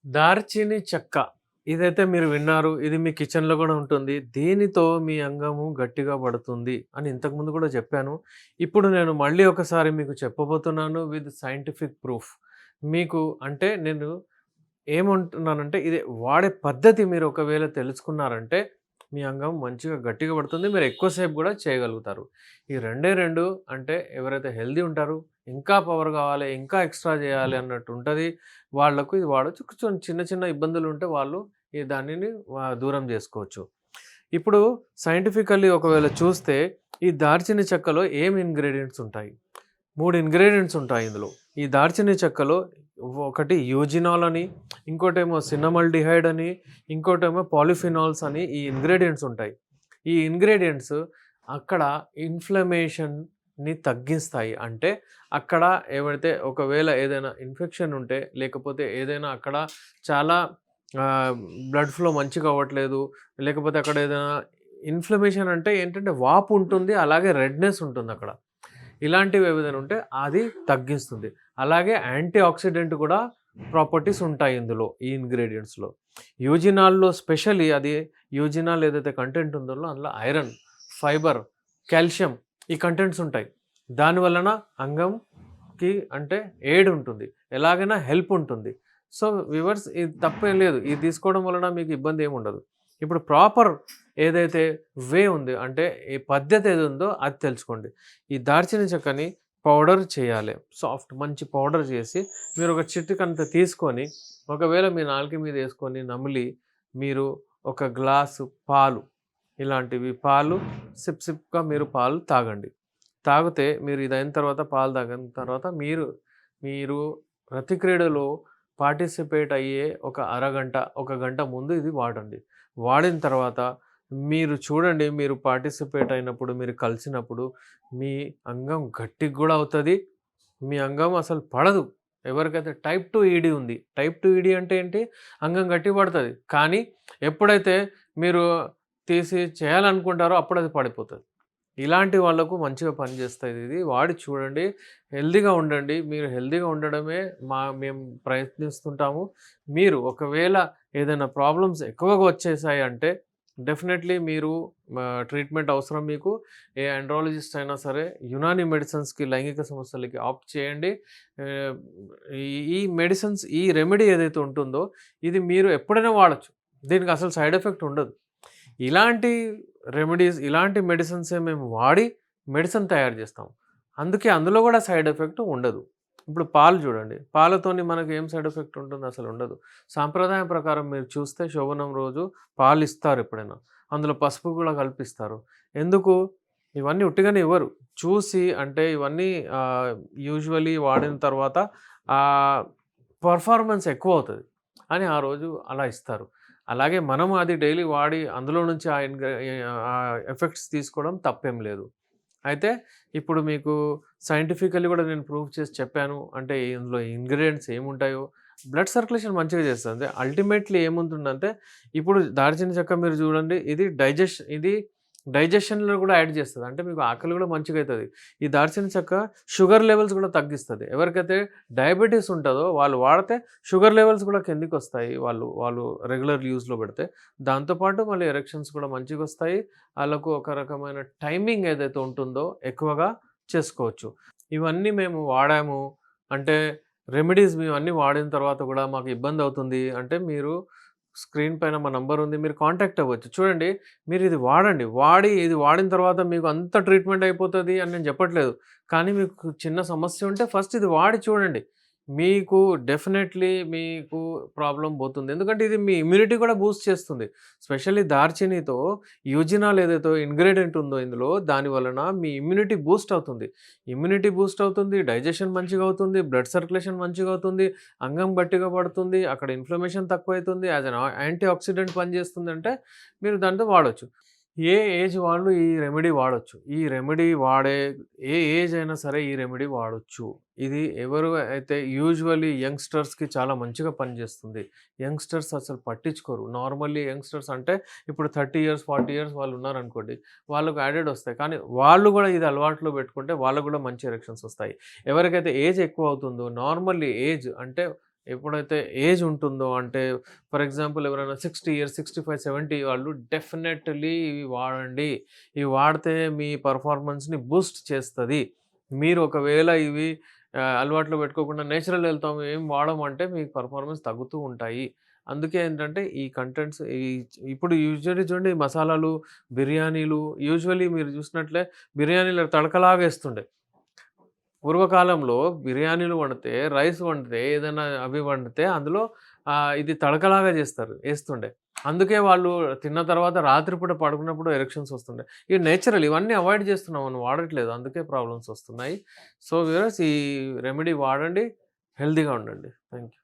దాల్చిన చెక్క. ఇదైతే మీరు విన్నారు. ఇది మీ కిచెన్‌లో గూడా ఉంటుంది. దీనితో మీ అంగము గట్టిగా పడుతుంది అని ఇంతకుముందు కూడా చెప్పాను. ఇప్పుడు నేను మళ్ళీ ఒకసారి మీకు చెప్పబోతున్నాను విత్ సైంటిఫిక్ ప్రూఫ్. మీకు అంటే నేను ఏమంటున్నానంటే ఇది వాడే పద్ధతి మీరు ఒకవేళ తెలుసుకున్నారంటే, మీ అంగం మంచిగా గట్టిగా పడుతుంది. మీరు ఎక్కువ సేపు గూడా చేయగలుగుతారు. ఈ రెండే 2 అంటే ఎవరైతే హెల్తీ ఉంటారో, ఇంకా పవర్ కావాలి, ఇంకా ఎక్స్‌ట్రా చేయాలి అన్నట్టు ఉంటది. వాళ్ళకు ఇది వాడొచ్చు. కొంచెం చిన్న చిన్న ఇబ్బందులుంటే వాళ్ళు ఈ దానిని దూరం జేసుకోవచ్చు. ఇప్పుడు సైంటిఫికల్లీ ఒకవేళ చూస్తే ఈ దాల్చిన చెక్కలో ఏం ఇంగ్రీడియెంట్స్ ఉంటాయి? 3 ఇంగ్రీడియెంట్స్ ఉంటాయి ఇందులో. ఈ దాల్చిన చెక్కలో ఒకటి యూజినాల్ అని, ఇంకోటేమో సిన్నమల్డిహైడ్ అని, ఇంకోటేమో పాలిఫినాల్స్ అని ఈ ఇంగ్రీడియెంట్స్ ఉంటాయి. ఈ ఇంగ్రీడియెంట్స్ అక్కడ ఇన్‌ఫ్లమేషన్‌ని తగ్గిస్తాయి. అంటే అక్కడ ఏవైతే ఒకవేళ ఏదైనా ఇన్ఫెక్షన్ ఉంటే, లేకపోతే ఏదైనా అక్కడ చాలా ఆహ్, బ్లడ్ ఫ్లో మంచిగా అవ్వట్లేదు, లేకపోతే అక్కడ ఏదైనా ఇన్‌ఫ్లమేషన్ అంటే ఏంటంటే వాపు ఉంటుంది. అలాగే రెడ్‌నెస్ ఉంటుందక్కడ. ఇలాంటివి ఏదైనా ఉంటే అది తగ్గిస్తుంది. అలాగే యాంటీ ఆక్సిడెంట్ కూడా ప్రాపర్టీస్ ఉంటాయి ఇందులో ఈ ఇంగ్రీడియెంట్స్‌లో. యూజినాల్‌లో స్పెషల్లీ అది యూజినాల్ ఏదైతే కంటెంట్ ఉందో అందులో ఐరన్, ఫైబర్, కాల్షియం ఈ కంటెంట్స్ ఉంటాయి. దాని వలన అంగంకి అంటే ఎయిడ్ ఉంటుంది. ఎలాగైనా హెల్ప్ ఉంటుంది. సో, వ్యూవర్స్ ఇది తప్పేం లేదు. ఇది తీసుకోవడం వలన మీకు ఇబ్బంది ఏమి ఉండదు. ఇప్పుడు ప్రాపర్ ఏదైతే వే ఉంది అంటే ఈ పద్ధతి ఏది ఉందో అది తెలుసుకోండి. ఈ దాల్చిన చెక్కని పౌడర్ చేయాలి. సాఫ్ట్ మంచి పౌడర్ చేసి మీరు ఒక చిటికంత తీసుకొని ఒకవేళ మీ నాలుక మీద యేసుకొని నమిలి మీరు ఒక గ్లాసు పాలు ఇలాంటివి పాలు సిప్‌గా మీరు పాలు తాగండి. తాగితే మీరు ఇదయిన తర్వాత పాలు తాగిన తర్వాత మీరు మీరు రతిక్రీడలో పార్టిసిపేట్ అయ్యే ఒక అరగంట, ఒక గంట ముందు ఇది వాడండి. వాడిన తర్వాత మీరు చూడండి మీరు పార్టిసిపేట్ అయినప్పుడు, మీరు కలిసినప్పుడు మీ అంగం గట్టిగా గూడా అవుతది. మీ అంగం అసలు పడదు. ఎవరికైతే టైప్ 2 ఈడీ ఉంది. టైప్ 2 ఈడీ అంటే ఏంటి? అంగం గట్టిగా పడతది. కానీ ఎప్పుడైతే మీరు తీసి చేయాలనుకుంటారో అప్పుడది పడిపోతది. ఇలాంటి వాళ్ళకు మంచిగా పనిచేస్తది ఇది. వాడి చూడండి. హెల్తీగా ఉండండి. మీరు హెల్తీగా ఉండడమే మేము ప్రయత్నిస్తుంటాము. మీరు ఒకవేళ ఏదైనా ప్రాబ్లమ్స్ ఎక్కువగా వచ్చేసాయి అంటే డెఫినెట్‌లీ మీరు ట్రీట్మెంట్ అవసరం మీకు. ఏ ఎండ్రాలజిస్ట్ అయినా సరే యునాని మెడిసిన్స్‌కి లైంగిక సమస్యలకి ఆప్ట్ చేయండి. ఆహ్, ఈ ఈ మెడిసిన్స్ ఈ రెమెడీ ఏదైతే ఉంటుందో ఇది మీరు ఎప్పుడైనా వాడొచ్చు. దీనికి అసలు సైడ్ ఎఫెక్ట్ ఉండదు. ఇలాంటి రెమెడీస్, ఇలాంటి మెడిసిన్సే మేము వాడి మెడిసిన్ తయారు జేస్తాం. అందుకే అందులో గూడా సైడ్ ఎఫెక్ట్ ఉండదు. ఇప్పుడు పాలు జూడండి. పాలతోని మనకు ఏం సైడ్ ఎఫెక్ట్ ఉంటుంది? అసలు ఉండదు. సాంప్రదాయం ప్రకారం మీరు చూస్తే శోభనం రోజు పాలిస్తారు ఎప్పుడైనా. అందులో పసుపు గూడా కల్పిస్తారు. ఎందుకు? ఇవన్నీ ఉట్టిగానే ఇవ్వరు. చూసి అంటే ఇవన్నీ యూజువల్లీ వాడిన తర్వాత ఆహ్, పెర్ఫార్మన్స్ ఎక్కువవుతది అని ఆ రోజు అలా ఇస్తారు. అలాగే మనం అది డైలీ వాడి అందులో నుంచి ఎఫెక్ట్స్ తీసుకోవడం తప్పేం లేదు. అయితే ఇప్పుడు మీకు సైంటిఫికల్లీ కూడా నేను ప్రూవ్ చేసి చెప్పాను. అంటే ఇందులో ఇంగ్రీడియెంట్స్ ఏముంటాయో, బ్లడ్ సర్క్యులేషన్ మంచిగా చేస్తది. అంటే అల్టిమేట్‌లీ ఏముంటుందంటే ఇప్పుడు దాల్చిన చెక్క మీరు చూడండి ఇది డైజెషన్‌లో కూడా యాడ్ చేస్తది. అంటే మీకు ఆకలి కూడా మంచిగా అయితది. ఈ దాల్చిన చెక్క షుగర్ లెవెల్స్ కూడా తగ్గిస్తది. ఎవరికైతే డయాబెటిస్ ఉంటదో వాళ్ళు వాడితే షుగర్ లెవెల్స్ కూడా కిందకొస్తాయి. వాళ్ళు రెగ్యులర్ యూజ్‌లో పెడితే. దాంతో పాటు మళ్ళీ ఎరెక్షన్స్ కూడా మంచిగొస్తాయి. ఆళ్ళకు ఒక రకమైన టైమింగ్ ఏదైతే ఉంటుందో ఎక్కువగా చేసుకోవచ్చు. ఇవన్నీ మేము వాడాము. అంటే రెమెడీస్ మేమన్నీ వాడిన తర్వాత కూడా మాకు ఇబ్బందవుతుంది అంటే మీరు స్క్రీన్ పైన మా నంబర్ ఉంది. మీరు కాంటాక్ట్ అవ్వచ్చు. చూడండి మీరిది వాడండి. ఇది వాడిన తర్వాత మీకు అంత ట్రీట్మెంట్ అయిపోతది అని నేను చెప్పట్లేదు. కానీ మీకు చిన్న సమస్య ఉంటే ఫస్ట్ ఇది వాడి చూడండి. మీకు డెఫినెట్‌లీ మీకు ప్రాబ్లమ్ పోతుంది. ఎందుకంటే ఇది మీ ఇమ్యూనిటీ కూడా బూస్ట్ చేస్తుంది. స్పెషల్లీ దాల్చినీతో యూజినాల్ ఏదైతే ఇంగ్రీడియెంట్ ఉందో ఇందులో దాని వలన మీ ఇమ్యూనిటీ బూస్ట్ అవుతుంది. ఇమ్యూనిటీ బూస్ట్ అవుతుంది. డైజెషన్ మంచిగా అవుతుంది. బ్లడ్ సర్క్యులేషన్ మంచిగా అవుతుంది. అంగం గట్టిగా పడుతుంది. అక్కడ ఇన్‌ఫ్లమేషన్ తక్కువైతుంది. యాస్ ఎన్ యాంటీ ఆక్సిడెంట్ పనిచేస్తుందంటే మీరు దాంతో వాడొచ్చు. ఏ ఏజ్ వాళ్ళు ఈ రెమెడీ వాడొచ్చు. ఈ రెమెడీ వాడే ఏ ఏజ్ అయినా సరే ఈ రెమెడీ వాడొచ్చు. ఇది ఎవరు అయితే యంగ్‌స్టర్స్‌కి చాలా మంచిగా పనిచేస్తుంది. యంగ్‌స్టర్స్ అసలు పట్టించుకోరు. నార్మల్లీ యంగ్‌స్టర్స్ అంటే ఇప్పుడు 30 ఇయర్స్, 40 ఇయర్స్ వాళ్ళు ఉన్నారనుకోండి. వాళ్ళకి యాడెడ్ వస్తాయి. కానీ వాళ్ళు గూడా ఇది అలవాటులో పెట్టుకుంటే వాళ్ళకి గూడా మంచి ఎరెక్షన్స్ వస్తాయి. ఎవరికైతే ఏజ్ ఎక్కువ అవుతుందో నార్మల్లీ ఏజ్ అంటే ఎప్పుడైతే ఏజ్ ఉంటుందో అంటే ఫర్ ఎగ్జాంపుల్ ఎవరైనా 60 ఇయర్స్, 65, 70 వాళ్ళు డెఫినెట్‌లీ ఇవి వాడండి. ఇవి వాడితే మీ పెర్ఫార్మన్స్‌ని బూస్ట్ చేస్తది. మీరు ఒకవేళ ఇవి అలవాట్లో పెట్టుకోకుండా నేచురల్ వెళ్తాం ఏం వాడమంటే మీకు పెర్ఫార్మన్స్ తగ్గుతూ ఉంటాయి. అందుకే ఏంటంటే ఈ కంటెంట్స్ ఇప్పుడు యూజువల్లీ చూడండి మసాలాలు, బిర్యానీలు యూజువల్లీ మీరు చూసినట్లే బిర్యానీలో తడకలాగా ఏస్తుండే. పూర్వకాలంలో బిర్యానీలు వండితే, రైస్ వండితే, ఏదైనా అవి వండితే అందులో ఇది తడకలాగా జేస్తారు ఏస్తుండే. అందుకే వాళ్ళు తిన్న తర్వాత రాత్రి పూట పడుకున్నప్పుడు ఎరెక్షన్స్ వస్తుండే. ఇవి నేచురల్ ఇవన్నీ అవాయిడ్ చేస్తున్నాం మనం వాడట్లేదు. అందుకే ప్రాబ్లమ్స్ వస్తున్నాయి. సో, వ్యూవర్స్ ఈ రెమెడీ వాడండి. హెల్తీగా ఉండండి. Thank you.